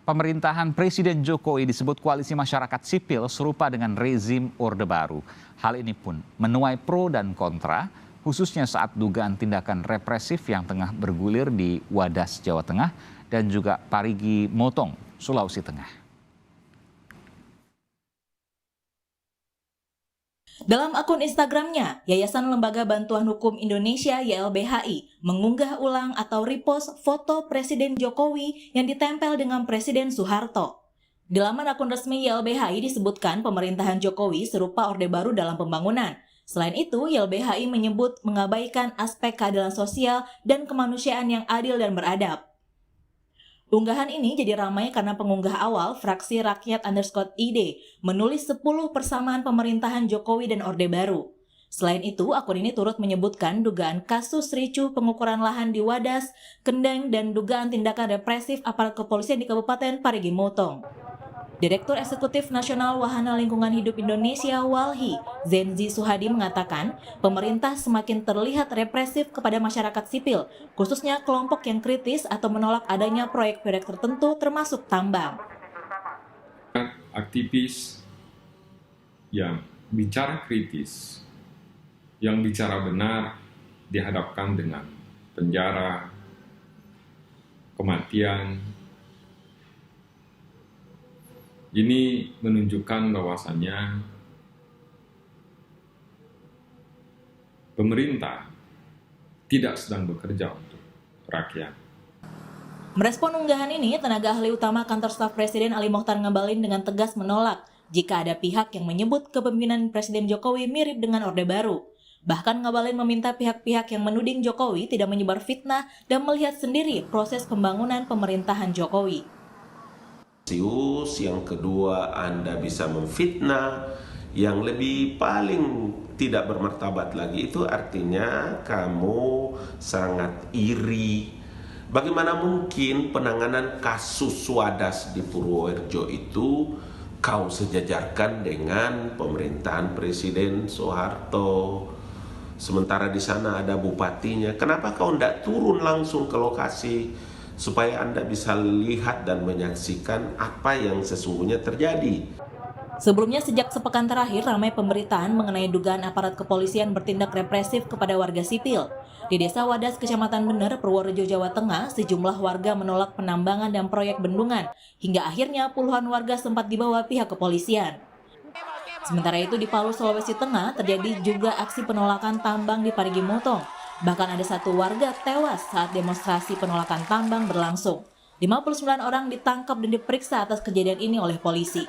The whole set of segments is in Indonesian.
Pemerintahan Presiden Jokowi disebut koalisi masyarakat sipil serupa dengan rezim Orde Baru. Hal ini pun menuai pro dan kontra, khususnya saat dugaan tindakan represif yang tengah bergulir di Wadas, Jawa Tengah, dan juga Parigi Motong, Sulawesi Tengah. Dalam akun Instagramnya, Yayasan Lembaga Bantuan Hukum Indonesia YLBHI mengunggah ulang atau repost foto Presiden Jokowi yang ditempel dengan Presiden Soeharto. Di laman akun resmi YLBHI disebutkan pemerintahan Jokowi serupa Orde Baru dalam pembangunan. Selain itu, YLBHI menyebut mengabaikan aspek keadilan sosial dan kemanusiaan yang adil dan beradab. Unggahan ini jadi ramai karena pengunggah awal fraksi Rakyat_ID menulis 10 persamaan pemerintahan Jokowi dan Orde Baru. Selain itu, akun ini turut menyebutkan dugaan kasus ricuh pengukuran lahan di Wadas, Kendeng, dan dugaan tindakan represif aparat kepolisian di Kabupaten Parigi Motong. Direktur Eksekutif Nasional Wahana Lingkungan Hidup Indonesia (WALHI), Zenzi Suhadi mengatakan, pemerintah semakin terlihat represif kepada masyarakat sipil, khususnya kelompok yang kritis atau menolak adanya proyek-proyek tertentu termasuk tambang. Aktivis yang bicara kritis, yang bicara benar dihadapkan dengan penjara, kematian. Ini menunjukkan bahwasannya pemerintah tidak sedang bekerja untuk rakyat. Merespon unggahan ini, tenaga ahli utama kantor staf Presiden Ali Mokhtar Ngabalin dengan tegas menolak jika ada pihak yang menyebut kepemimpinan Presiden Jokowi mirip dengan Orde Baru. Bahkan Ngabalin meminta pihak-pihak yang menuding Jokowi tidak menyebar fitnah dan melihat sendiri proses pembangunan pemerintahan Jokowi. Yang kedua, Anda bisa memfitnah. Yang lebih paling tidak bermartabat lagi itu artinya kamu sangat iri. Bagaimana mungkin penanganan kasus Wadas di Purworejo itu kau sejajarkan dengan pemerintahan Presiden Soeharto? Sementara di sana ada bupatinya. Kenapa kau tidak turun langsung ke lokasi supaya Anda bisa lihat dan menyaksikan apa yang sesungguhnya terjadi? Sebelumnya, sejak sepekan terakhir, ramai pemberitaan mengenai dugaan aparat kepolisian bertindak represif kepada warga sipil. Di Desa Wadas, Kecamatan Bener, Purworejo, Jawa Tengah, sejumlah warga menolak penambangan dan proyek bendungan. Hingga akhirnya puluhan warga sempat dibawa pihak kepolisian. Sementara itu di Palu, Sulawesi Tengah, terjadi juga aksi penolakan tambang di Parigi Motong. Bahkan ada satu warga tewas saat demonstrasi penolakan tambang berlangsung. 59 orang ditangkap dan diperiksa atas kejadian ini oleh polisi.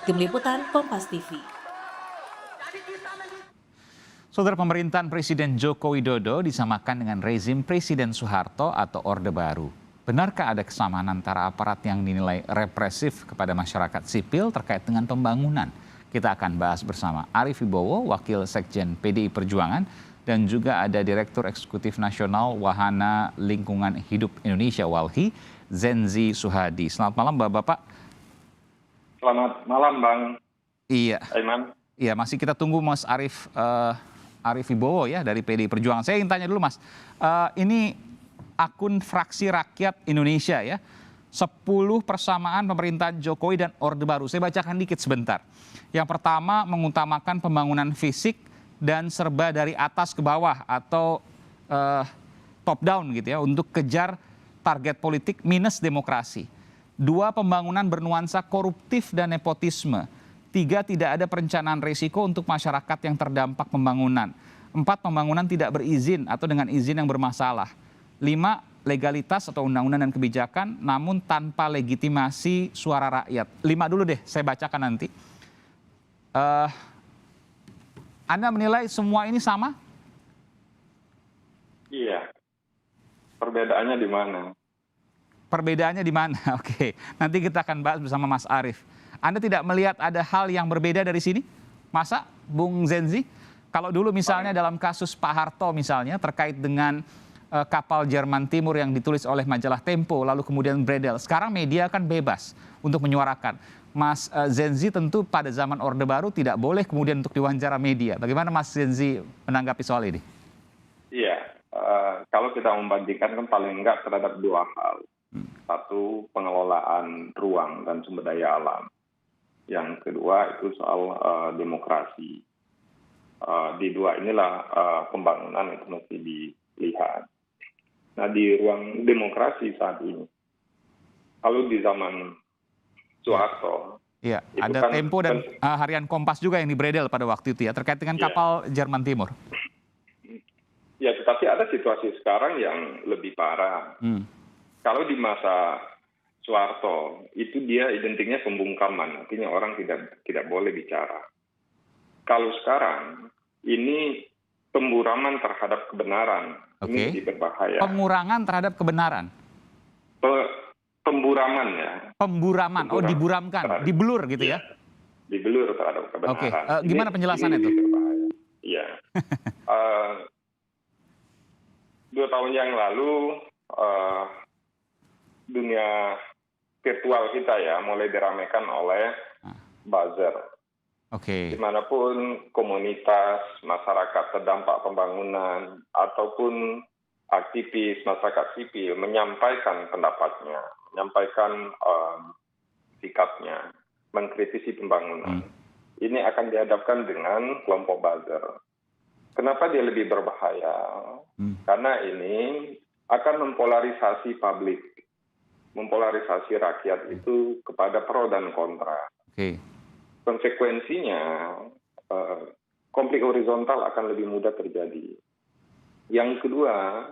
Tim Liputan, Kompas TV. Saudara, pemerintahan Presiden Joko Widodo disamakan dengan rezim Presiden Soeharto atau Orde Baru. Benarkah ada kesamaan antara aparat yang dinilai represif kepada masyarakat sipil terkait dengan pembangunan? Kita akan bahas bersama Arief Wibowo, Wakil Sekjen PDI Perjuangan, dan juga ada Direktur Eksekutif Nasional Wahana Lingkungan Hidup Indonesia (WALHI), Zenzi Suhadi. Selamat malam Bapak-Bapak. Selamat malam Bang. Iya. Aiman. Iya, masih kita tunggu Mas Arief Wibowo ya dari PDI Perjuangan. Saya ingin tanya dulu Mas, ini akun Fraksi Rakyat Indonesia ya, 10 persamaan pemerintahan Jokowi dan Orde Baru. Saya bacakan dikit sebentar. Yang pertama, mengutamakan pembangunan fisik dan serba dari atas ke bawah atau top down gitu ya, untuk kejar target politik minus demokrasi. 2, pembangunan bernuansa koruptif dan nepotisme. 3, tidak ada perencanaan risiko untuk masyarakat yang terdampak pembangunan. 4, pembangunan tidak berizin atau dengan izin yang bermasalah. 5, legalitas atau undang-undang dan kebijakan namun tanpa legitimasi suara rakyat. 5 dulu deh, saya bacakan nanti. Anda menilai semua ini sama? Iya. Perbedaannya di mana? Perbedaannya di mana? Oke, nanti kita akan bahas bersama Mas Arief. Anda tidak melihat ada hal yang berbeda dari sini? Masa, Bung Zenzi? Kalau dulu misalnya dalam kasus Pak Harto misalnya terkait dengan kapal Jerman Timur yang ditulis oleh majalah Tempo lalu kemudian beredar. Sekarang media kan bebas untuk menyuarakan. Mas Zenzi tentu pada zaman Orde Baru tidak boleh kemudian untuk diwawancara media. Bagaimana Mas Zenzi menanggapi soal ini? Iya, kalau kita membandingkan kan paling enggak terhadap dua hal. Satu, pengelolaan ruang dan sumber daya alam. Yang kedua itu soal demokrasi. Di dua inilah pembangunan itu mesti dilihat. Nah, di ruang demokrasi saat ini, kalau di zaman Soeharto, Iya, itu ada kan- Tempo dan harian Kompas juga yang dibredel pada waktu itu ya, terkait dengan Iya. kapal Jerman Timur. ya tetapi ada situasi sekarang yang lebih parah. Kalau di masa Soeharto, itu dia identiknya pembungkaman, artinya orang tidak boleh bicara. Kalau sekarang, ini pemburaman terhadap kebenaran. Oke. Ini lebih berbahaya. Pengurangan terhadap kebenaran. Pemburaman ya, Pemburaman, oh Pemburam. diburamkan, Terhadap- dibelur gitu ya. dibelur terhadap kebenaran. Oke, gimana penjelasannya ini tuh? lebih berbahaya. Iya. 2 tahun yang lalu, dunia virtual kita ya mulai diramaikan oleh buzzer. Oke, Dimanapun komunitas, masyarakat terdampak pembangunan, ataupun aktivis masyarakat sipil menyampaikan pendapatnya, menyampaikan sikapnya, mengkritisi pembangunan. Ini akan dihadapkan dengan kelompok buzzer. Kenapa dia lebih berbahaya? Karena ini akan mempolarisasi publik, mempolarisasi rakyat itu kepada pro dan kontra. oke. Konsekuensinya, konflik horizontal akan lebih mudah terjadi. Yang kedua,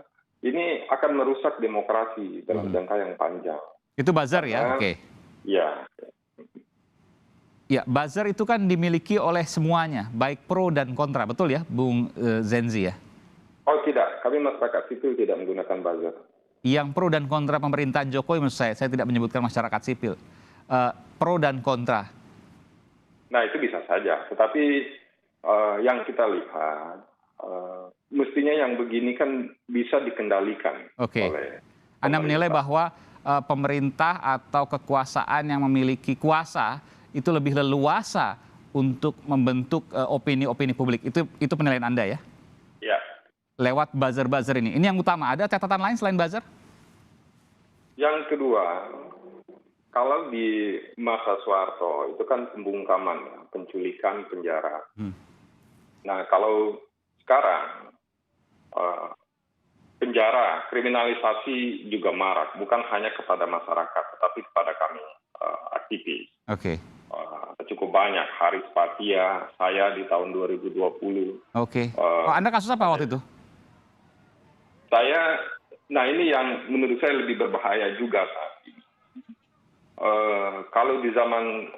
ini akan merusak demokrasi dalam jangka yang panjang. Itu buzzer ya, Karena- oke. Ya, Ya, buzzer itu kan dimiliki oleh semuanya, baik pro dan kontra, betul ya, Bung Zenzi ya? oh tidak, kami masyarakat sipil tidak menggunakan buzzer. Yang pro dan kontra pemerintahan Jokowi, maksud saya tidak menyebutkan masyarakat sipil. Pro dan kontra. Nah itu bisa saja, tetapi yang kita lihat, mestinya yang begini kan bisa dikendalikan Oke. oleh Anda menilai pemerintah. bahwa pemerintah atau kekuasaan yang memiliki kuasa itu lebih leluasa untuk membentuk opini-opini publik. Itu penilaian Anda ya? Ya, Lewat buzzer-buzzer ini. Ini yang utama. Ada catatan lain selain buzzer? yang kedua, kalau di masa Soeharto itu kan pembungkaman, penculikan, penjara. Nah kalau sekarang penjara, kriminalisasi juga marak, bukan hanya kepada masyarakat, tetapi kepada kami aktivis. Oke. Cukup banyak. Haris Patia, saya di tahun 2020. Oke. Anda kasus apa waktu itu? Nah ini yang menurut saya lebih berbahaya juga saat ini. Kalau di zaman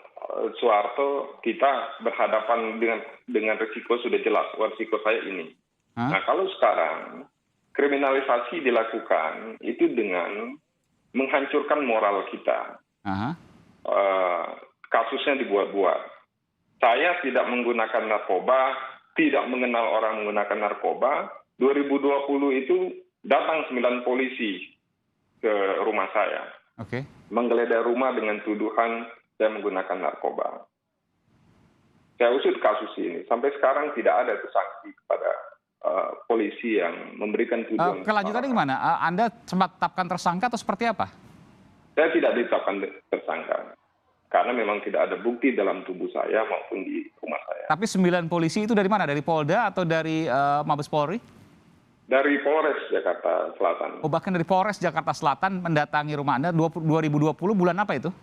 Soeharto kita berhadapan dengan risiko sudah jelas, risiko saya ini. Nah kalau sekarang kriminalisasi dilakukan itu dengan menghancurkan moral kita. Kasusnya dibuat-buat. Saya tidak menggunakan narkoba, tidak mengenal orang menggunakan narkoba. 2020 itu datang 9 polisi ke rumah saya. Oke. Menggeledah rumah dengan tuduhan saya menggunakan narkoba. Saya usut kasus ini. Sampai sekarang tidak ada sanksi kepada polisi yang memberikan tuduhan. Kelanjutannya gimana? Anda sempat tetapkan tersangka atau seperti apa? Saya tidak ditetapkan tersangka. Karena memang tidak ada bukti dalam tubuh saya maupun di rumah saya. Tapi 9 polisi itu dari mana? Dari Polda atau dari Mabes Polri? Dari Polres Jakarta Selatan. Oh, bahkan dari Polres Jakarta Selatan mendatangi rumah Anda 2020 bulan apa itu?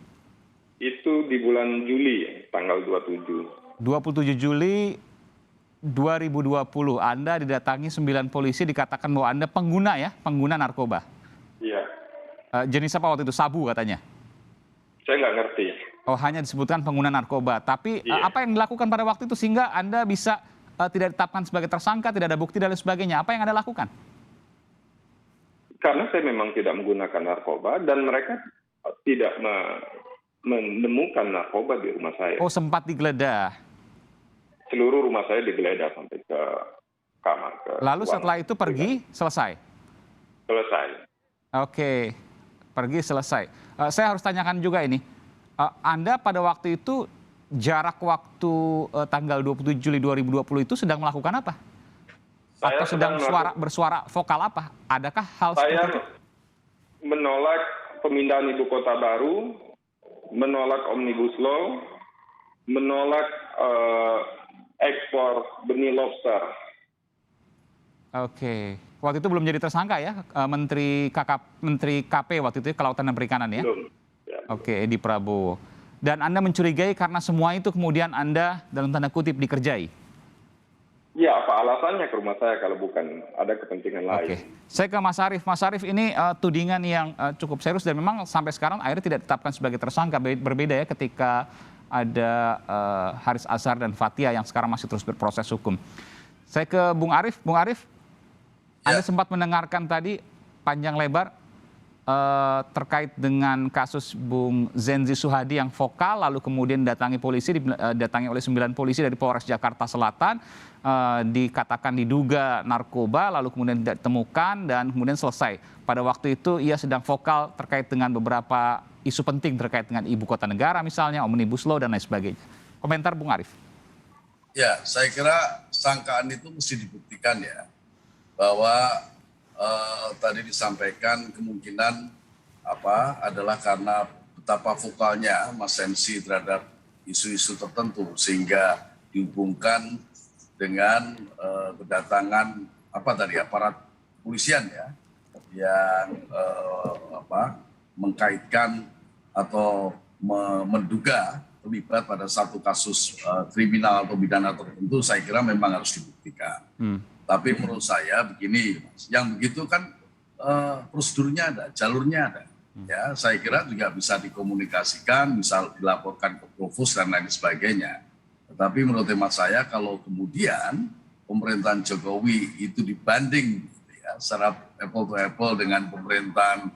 Itu di bulan Juli, tanggal 27. 27 Juli 2020. Anda didatangi 9 polisi, dikatakan bahwa Anda pengguna narkoba. Iya. Jenis apa waktu itu? Sabu katanya? Saya nggak ngerti. Oh, hanya disebutkan pengguna narkoba. Tapi Iya. apa yang dilakukan pada waktu itu sehingga Anda bisa tidak ditetapkan sebagai tersangka, tidak ada bukti dan lain sebagainya? Apa yang Anda lakukan? Karena saya memang tidak menggunakan narkoba dan mereka tidak menemukan narkoba di rumah saya. Oh, sempat digeledah. Seluruh rumah saya digeledah sampai ke kamar. Lalu setelah itu pergi, selesai? Selesai. Oke, pergi selesai. Saya harus tanyakan juga ini. Anda pada waktu itu jarak waktu tanggal 27 Juli 2020 itu sedang melakukan apa? Saya Atau sedang bersuara vokal apa? Adakah hal Saya seperti itu? menolak pemindahan ibu kota baru, menolak Omnibus Law, menolak ekspor benih lobster. Oke. Waktu itu belum jadi tersangka ya, Menteri KP waktu itu Kelautan dan Perikanan ya? Belum. Ya. Oke, Edi Prabowo. Dan Anda mencurigai karena semua itu kemudian Anda dalam tanda kutip dikerjai? Ya, apa alasannya ke rumah saya kalau bukan ada kepentingan lain? Oke, saya ke Mas Arief. Mas Arief, ini tudingan yang cukup serius dan memang sampai sekarang akhirnya tidak ditetapkan sebagai tersangka. Berbeda ya ketika ada Haris Azhar dan Fathia yang sekarang masih terus berproses hukum. Saya ke Bung Arief. Bung Arief, Anda sempat mendengarkan tadi panjang lebar terkait dengan kasus Bung Zenzi Suhadi yang vokal, lalu kemudian datangi oleh 9 polisi dari Polres Jakarta Selatan, dikatakan diduga narkoba, lalu kemudian tidak ditemukan dan kemudian selesai. Pada waktu itu ia sedang vokal terkait dengan beberapa isu penting terkait dengan ibu kota negara misalnya, Omnibus Law dan lain sebagainya. Komentar Bung Arief. Ya, saya kira sangkaan itu mesti dibuktikan ya, bahwa tadi disampaikan kemungkinan adalah karena betapa vokalnya Mas Zenzi terhadap isu-isu tertentu sehingga dihubungkan dengan kedatangan aparat kepolisian ya yang mengkaitkan atau menduga terlibat pada satu kasus kriminal atau pidana tertentu. Saya kira memang harus dibuktikan. Tapi menurut saya begini, Mas, yang begitu kan prosedurnya ada, jalurnya ada. Ya, saya kira juga bisa dikomunikasikan, bisa dilaporkan ke Provos dan lain sebagainya. Tetapi menurut hemat saya kalau kemudian pemerintahan Jokowi itu dibanding ya, secara apple to apple dengan pemerintahan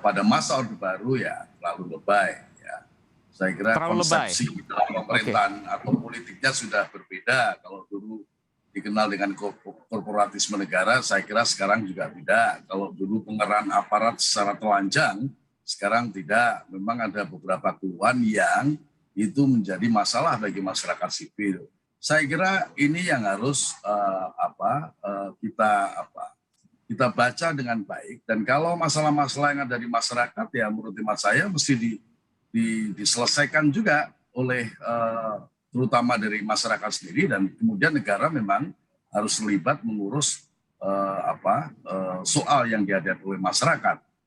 pada masa Orde Baru ya terlalu lebay. Ya. Saya kira terlalu konsepsi dalam pemerintahan atau politiknya sudah berbeda. Kalau dulu dikenal dengan korporatisme negara, saya kira sekarang juga tidak. Kalau dulu pengerahan aparat secara telanjang, sekarang tidak. Memang ada beberapa keluhan yang itu menjadi masalah bagi masyarakat sipil. Saya kira ini yang harus kita baca dengan baik. Dan kalau masalah-masalah yang ada di masyarakat, ya menurut hemat saya mesti diselesaikan juga oleh terutama dari masyarakat sendiri, dan kemudian negara memang harus terlibat mengurus soal yang dihadapi oleh masyarakat.